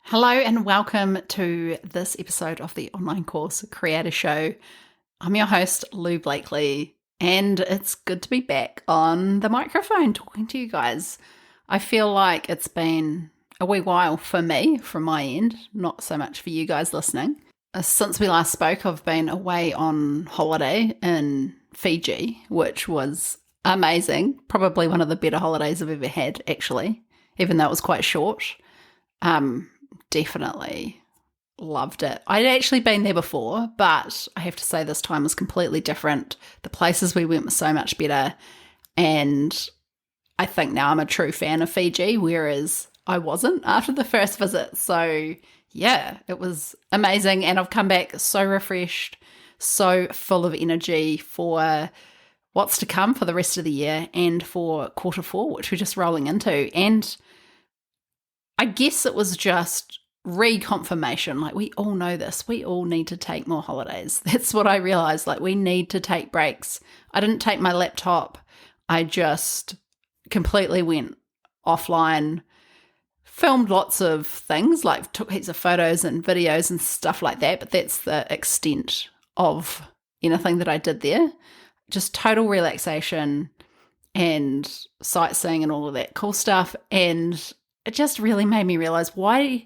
Hello and welcome to this episode of the Online Course Creator Show. I'm your host, Lou Blakely, and it's good to be back on the microphone talking to you guys. I feel like it's been a wee while for me from my end, not so much for you guys listening. Since we last spoke, I've been away on holiday in Fiji, which was amazing. Probably one of the better holidays I've ever had, actually, even though it was quite short. Definitely loved it. I'd actually been there before, but I have to say this time was completely different. The places we went were so much better, and I think now I'm a true fan of Fiji, whereas I wasn't after the first visit. So yeah, it was amazing, and I've come back so refreshed, so full of energy for what's to come for the rest of the year and for quarter four, which we're just rolling into. And I guess it was just reconfirmation. Like, we all know this. We all need to take more holidays. That's what I realized. Like, we need to take breaks. I didn't take my laptop. I just completely went offline, filmed lots of things, like took heaps of photos and videos and stuff like that. But that's the extent of anything that I did there. Just total relaxation and sightseeing and all of that cool stuff. And it just really made me realize, why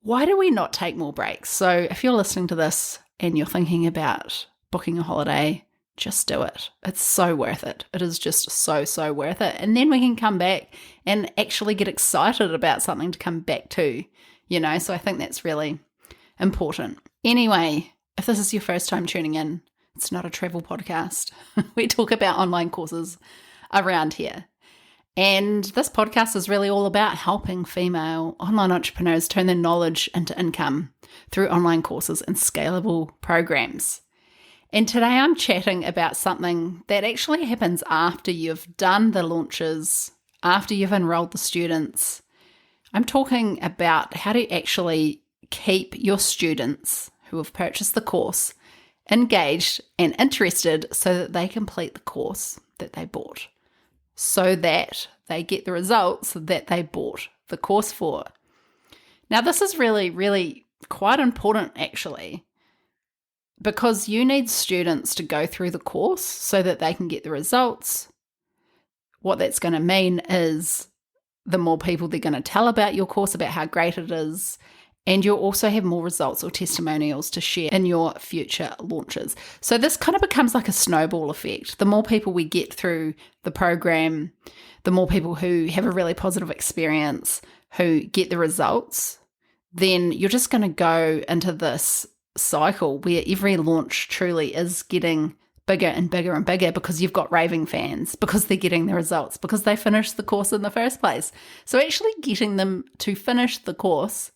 do we not take more breaks? So if you're listening to this and you're thinking about booking a holiday, just do it. It's so worth it. It is just so worth it. And then we can come back and actually get excited about something to come back to, so I think that's really important. Anyway, if this is your first time tuning in, it's not a travel podcast. We talk about online courses around here. And this podcast is really all about helping female online entrepreneurs turn their knowledge into income through online courses and scalable programs. And today I'm chatting about something that actually happens after you've done the launches, after you've enrolled the students. I'm talking about how to actually keep your students who have purchased the course engaged and interested so that they complete the course that they bought, so that they get the results that they bought the course for. Now, this is really quite important, actually, because you need students to go through the course so that they can get the results. What that's going to mean is the more people they're going to tell about your course, about how great it is, and you'll also have more results or testimonials to share in your future launches. So this kind of becomes like a snowball effect. The more people we get through the program, the more people who have a really positive experience, who get the results, then you're just going to go into this cycle where every launch truly is getting bigger and bigger and bigger because you've got raving fans, because they're getting the results, because they finished the course in the first place. So actually getting them to finish the course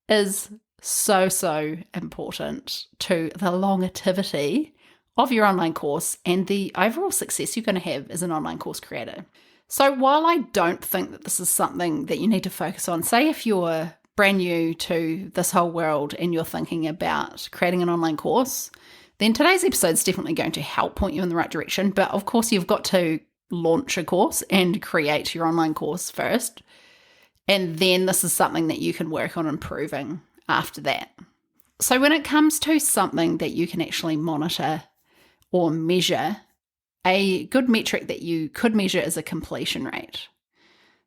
is so important to the longevity of your online course and the overall success you're going to have as an online course creator. So while I don't think that this is something that you need to focus on, say if you're brand new to this whole world and you're thinking about creating an online course, then today's episode is definitely going to help point you in the right direction. But of course, you've got to launch a course and create your online course first. And then this is something that you can work on improving after that. So when it comes to something that you can actually monitor or measure, a good metric that you could measure is a completion rate.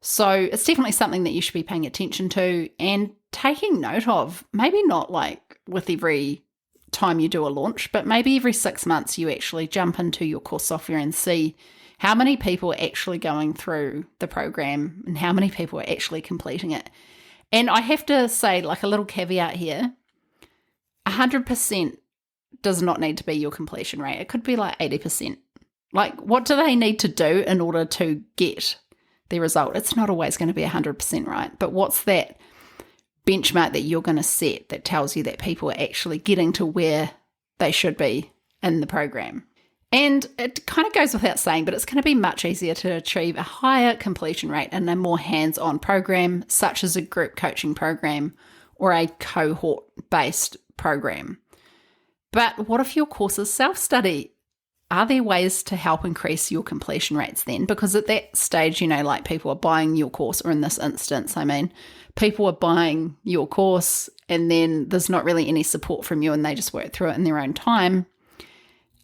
So it's definitely something that you should be paying attention to and taking note of. Maybe not like with every time you do a launch, but maybe every 6 months you actually jump into your course software and see how many people are actually going through the program and how many people are actually completing it. And I have to say, like a little caveat here, 100% does not need to be your completion rate. It could be like 80%. Like, what do they need to do in order to get the result? It's not always going to be 100%, right? But what's that benchmark that you're going to set that tells you that people are actually getting to where they should be in the program? And it kind of goes without saying, but it's going to be much easier to achieve a higher completion rate in a more hands-on program, such as a group coaching program or a cohort-based program. But what if your course is self-study? Are there ways to help increase your completion rates then? Because at that stage, like people are buying your course, or in this instance, people are buying your course and then there's not really any support from you and they just work through it in their own time,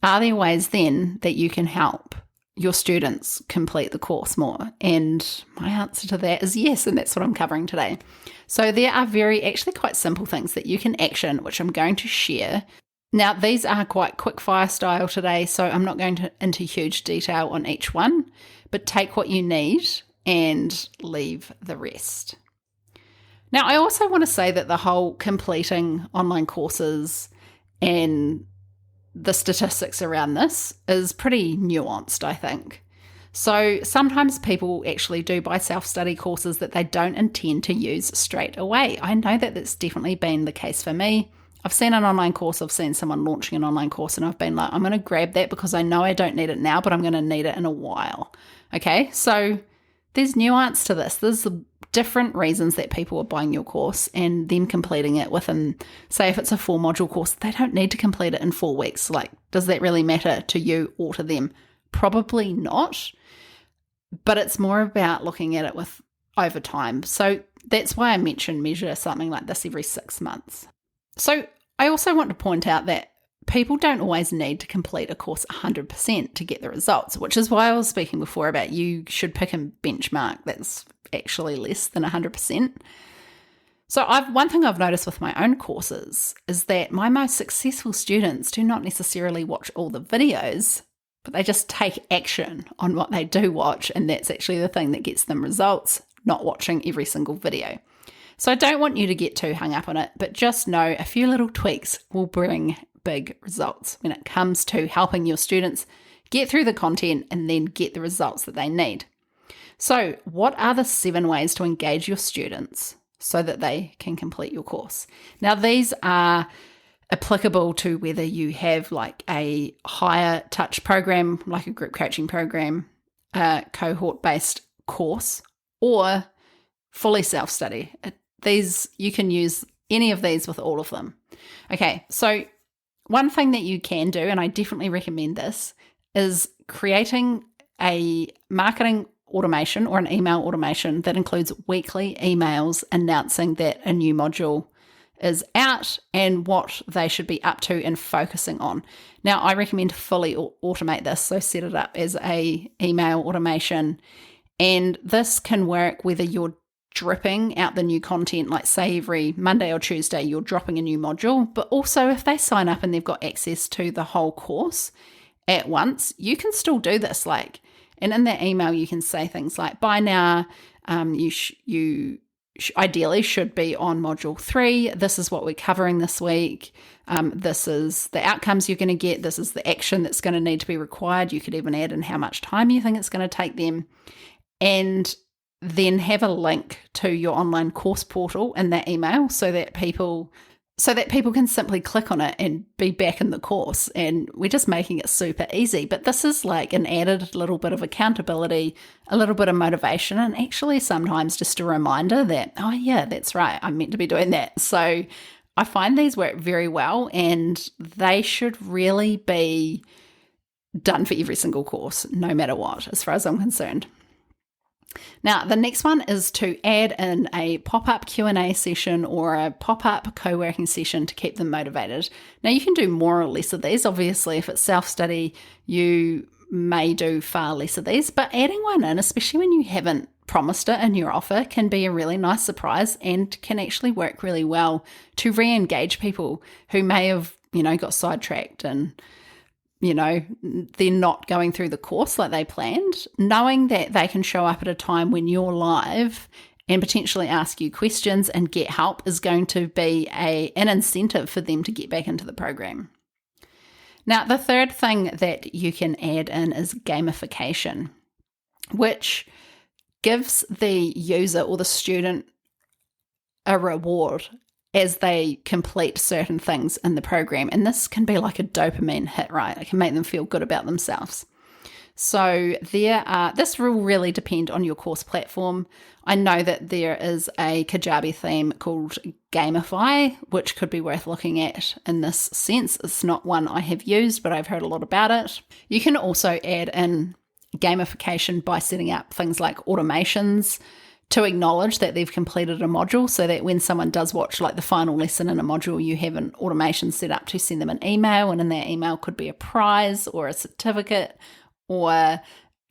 are there ways then that you can help your students complete the course more? And my answer to that is yes, and that's what I'm covering today. So there are actually quite simple things that you can action, which I'm going to share. Now, these are quite quick fire style today, so I'm not going into huge detail on each one, but take what you need and leave the rest. Now, I also want to say that the whole completing online courses and the statistics around this is pretty nuanced, I think. So sometimes people actually do buy self-study courses that they don't intend to use straight away. I know that that's definitely been the case for me. I've seen an online course, I've seen someone launching an online course, and I've been like, I'm going to grab that because I know I don't need it now, but I'm going to need it in a while. Okay, so there's nuance to this. There's different reasons that people are buying your course and them completing it within, say if it's a 4-module course, they don't need to complete it in 4 weeks. Like, does that really matter to you or to them? Probably not, but it's more about looking at it with over time. So that's why I measure something like this every 6 months. So I also want to point out that people don't always need to complete a course 100% to get the results, which is why I was speaking before about you should pick a benchmark that's actually less than 100%. So one thing I've noticed with my own courses is that my most successful students do not necessarily watch all the videos, but they just take action on what they do watch, and that's actually the thing that gets them results, not watching every single video. So I don't want you to get too hung up on it, but just know a few little tweaks will bring big results when it comes to helping your students get through the content and then get the results that they need. So what are the 7 ways to engage your students so that they can complete your course? Now, these are applicable to whether you have like a higher touch program, like a group coaching program, a cohort-based course, or fully self-study. You can use any of these with all of them. Okay, so one thing that you can do, and I definitely recommend this, is creating a marketing automation or an email automation that includes weekly emails announcing that a new module is out and what they should be up to and focusing on. Now, I recommend fully automate this, so set it up as a email automation, and this can work whether you're dripping out the new content, like say every Monday or Tuesday you're dropping a new module, but also if they sign up and they've got access to the whole course at once, you can still do this. And in that email you can say things like, by now you ideally should be on module 3. This is what we're covering this week. This is the outcomes you're going to get. This is the action that's going to need to be required. You could even add in how much time you think it's going to take them, and then have a link to your online course portal in that email so that people can simply click on it and be back in the course. And we're just making it super easy. But this is like an added little bit of accountability, a little bit of motivation, and actually sometimes just a reminder that, oh yeah, that's right, I'm meant to be doing that. So I find these work very well, and they should really be done for every single course, no matter what, as far as I'm concerned. Now, the next one is to add in a pop-up Q&A session or a pop-up co-working session to keep them motivated. Now, you can do more or less of these. Obviously, if it's self-study, you may do far less of these, but adding one in, especially when you haven't promised it in your offer, can be a really nice surprise and can actually work really well to re-engage people who may have, got sidetracked and they're not going through the course like they planned. Knowing that they can show up at a time when you're live and potentially ask you questions and get help is going to be an incentive for them to get back into the program. Now, the third thing that you can add in is gamification, which gives the user or the student a reward as they complete certain things in the program. And this can be like a dopamine hit, right? It can make them feel good about themselves. So this will really depend on your course platform. I know that there is a Kajabi theme called Gamify, which could be worth looking at in this sense. It's not one I have used, but I've heard a lot about it. You can also add in gamification by setting up things like automations to acknowledge that they've completed a module, so that when someone does watch like the final lesson in a module, you have an automation set up to send them an email, and in that email could be a prize or a certificate or,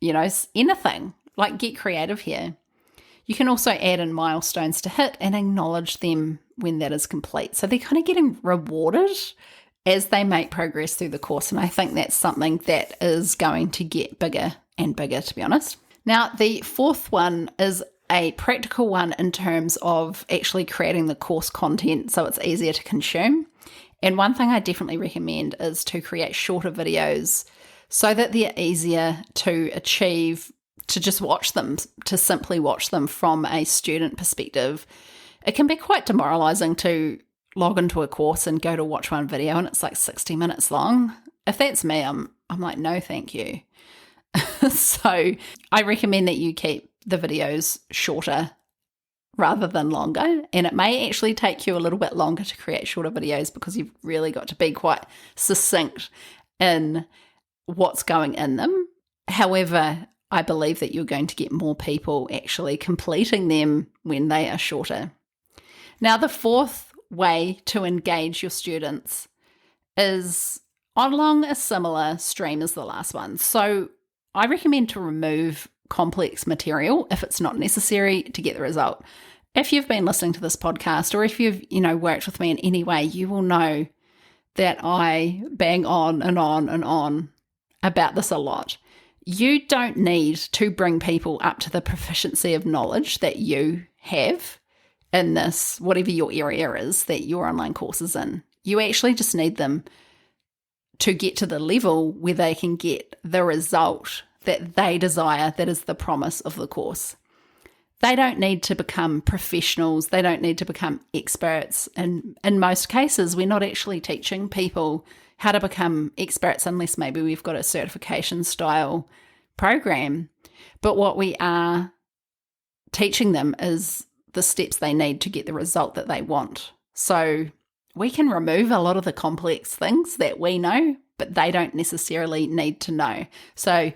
anything. Like, get creative here. You can also add in milestones to hit and acknowledge them when that is complete. So they're kind of getting rewarded as they make progress through the course. And I think that's something that is going to get bigger and bigger, to be honest. Now, the fourth one is a practical one in terms of actually creating the course content so it's easier to consume. And one thing I definitely recommend is to create shorter videos so that they're easier to achieve, to just watch them, to simply watch them from a student perspective. It can be quite demoralizing to log into a course and go to watch one video and it's like 60 minutes long. If that's me, I'm like, no, thank you. So I recommend that you keep the videos shorter rather than longer. And it may actually take you a little bit longer to create shorter videos because you've really got to be quite succinct in what's going in them. However, I believe that you're going to get more people actually completing them when they are shorter. Now, the fourth way to engage your students is along a similar stream as the last one. So I recommend to remove complex material if it's not necessary to get the result. If you've been listening to this podcast, or if you've, worked with me in any way, you will know that I bang on and on and on about this a lot. You don't need to bring people up to the proficiency of knowledge that you have in this, whatever your area is that your online course is in. You actually just need them to get to the level where they can get the result that they desire, that is the promise of the course. They don't need to become professionals. They don't need to become experts. And in most cases, we're not actually teaching people how to become experts unless maybe we've got a certification style program. But what we are teaching them is the steps they need to get the result that they want. So we can remove a lot of the complex things that we know, but they don't necessarily need to know. So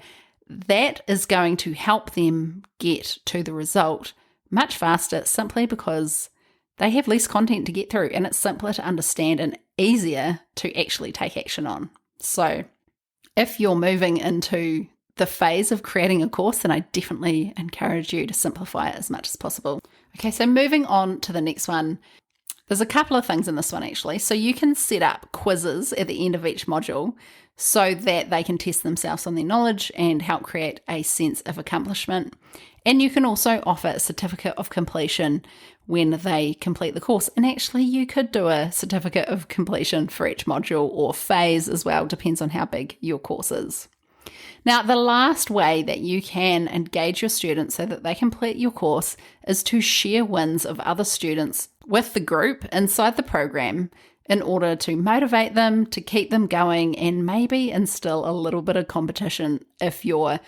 that is going to help them get to the result much faster, simply because they have less content to get through and it's simpler to understand and easier to actually take action on. So if you're moving into the phase of creating a course, then I definitely encourage you to simplify it as much as possible. Okay, so moving on to the next one. There's a couple of things in this one actually. So you can set up quizzes at the end of each module so that they can test themselves on their knowledge and help create a sense of accomplishment. And you can also offer a certificate of completion when they complete the course. And actually you could do a certificate of completion for each module or phase as well, depends on how big your course is. Now, the last way that you can engage your students so that they complete your course is to share wins of other students with the group inside the program in order to motivate them, to keep them going, and maybe instill a little bit of competition if you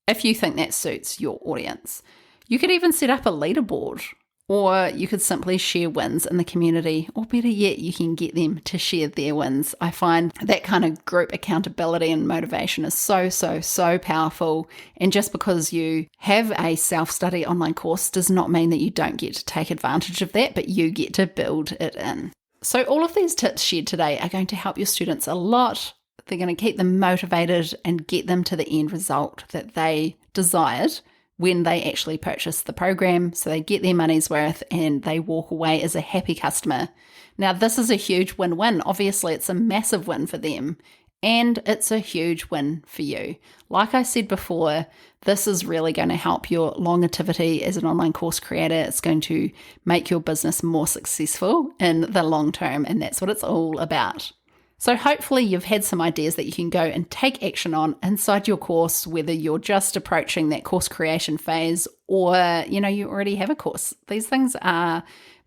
think that suits your audience. You could even set up a leaderboard, or you could simply share wins in the community, or better yet, you can get them to share their wins. I find that kind of group accountability and motivation is so powerful. And just because you have a self-study online course does not mean that you don't get to take advantage of that, but you get to build it in. So all of these tips shared today are going to help your students a lot. They're going to keep them motivated and get them to the end result that they desired when they actually purchase the program, so they get their money's worth and they walk away as a happy customer. Now, this is a huge win-win. Obviously, it's a massive win for them and it's a huge win for you. Like I said before, this is really going to help your longevity as an online course creator. It's going to make your business more successful in the long term, and that's what it's all about. So hopefully you've had some ideas that you can go and take action on inside your course, whether you're just approaching that course creation phase or, you already have a course. These things are,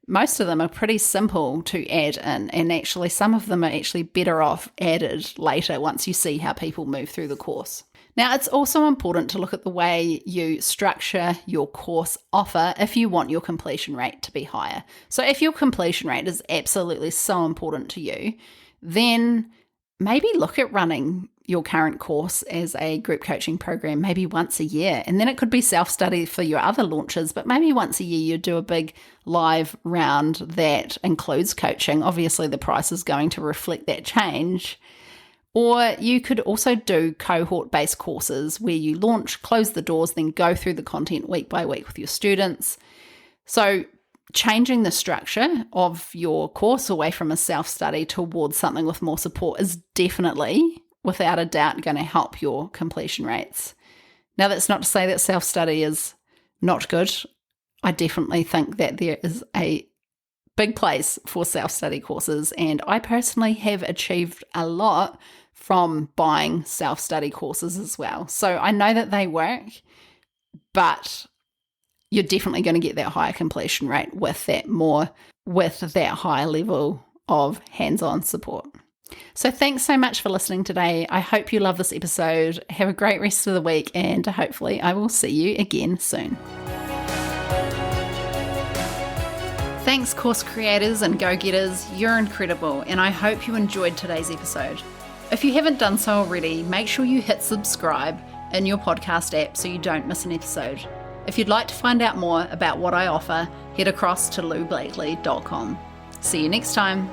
most of them are pretty simple to add in, and actually some of them are actually better off added later once you see how people move through the course. Now, it's also important to look at the way you structure your course offer if you want your completion rate to be higher. So if your completion rate is absolutely so important to you, then maybe look at running your current course as a group coaching program maybe once a year. And then it could be self-study for your other launches, but maybe once a year you do a big live round that includes coaching. Obviously, the price is going to reflect that change. Or you could also do cohort-based courses where you launch, close the doors, then go through the content week by week with your students. So changing the structure of your course away from a self-study towards something with more support is definitely, without a doubt, going to help your completion rates. Now, that's not to say that self-study is not good. I definitely think that there is a big place for self-study courses, and I personally have achieved a lot from buying self-study courses as well. So I know that they work, but you're definitely going to get that higher completion rate with that higher level of hands-on support. So thanks so much for listening today. I hope you love this episode. Have a great rest of the week, and hopefully I will see you again soon. Thanks, course creators and go-getters. You're incredible, and I hope you enjoyed today's episode. If you haven't done so already, make sure you hit subscribe in your podcast app so you don't miss an episode. If you'd like to find out more about what I offer, head across to loublakely.com. See you next time.